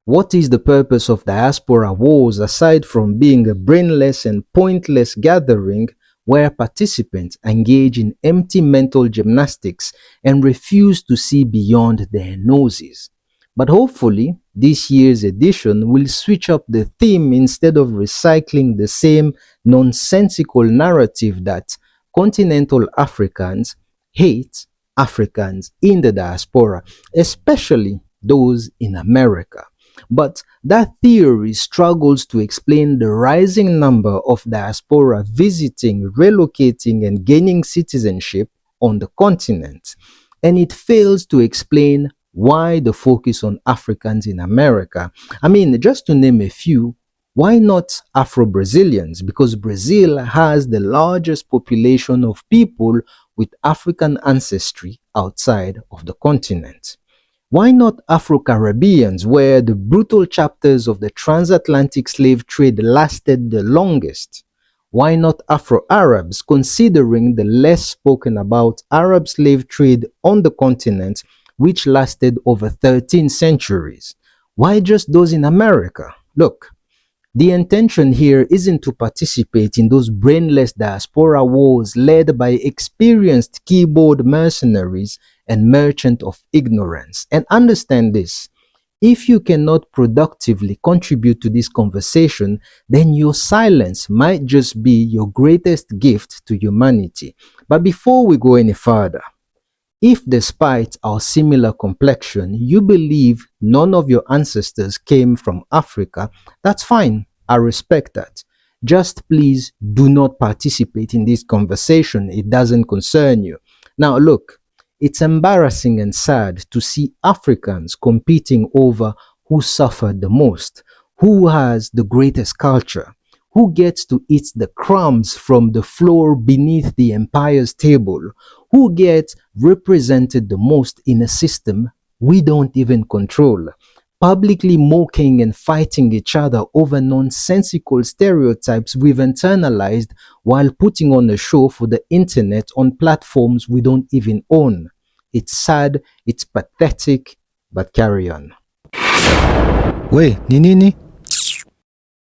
What is the purpose of diaspora wars aside from being a brainless and pointless gathering where participants engage in empty mental gymnastics and refuse to see beyond their noses? But hopefully, this year's edition will switch up the theme instead of recycling the same nonsensical narrative that continental Africans hate Africans in the diaspora, especially those in America. But that theory struggles to explain the rising number of diaspora visiting, relocating, and gaining citizenship on the continent. And it fails to explain why the focus on Africans in America. I mean, just to name a few, why not Afro Brazilians? Because Brazil has the largest population of people with African ancestry outside of the continent. Why not Afro-Caribbeans, where the brutal chapters of the transatlantic slave trade lasted the longest? Why not Afro-Arabs, considering the less spoken about Arab slave trade on the continent, which lasted over 13 centuries? Why just those in America? Look, the intention here isn't to participate in those brainless diaspora wars led by experienced keyboard mercenaries and merchants of ignorance. And understand this. If you cannot productively contribute to this conversation, then your silence might just be your greatest gift to humanity. But before we go any further, if despite our similar complexion, you believe none of your ancestors came from Africa, that's fine. I respect that. Just please do not participate in this conversation. It doesn't concern you. Now, look, it's embarrassing and sad to see Africans competing over who suffered the most, who has the greatest culture, who gets to eat the crumbs from the floor beneath the empire's table, who gets represented the most in a system we don't even control, publicly mocking and fighting each other over nonsensical stereotypes we've internalized while putting on a show for the internet on platforms we don't even own. It's sad, it's pathetic, but carry on. We, ni nini?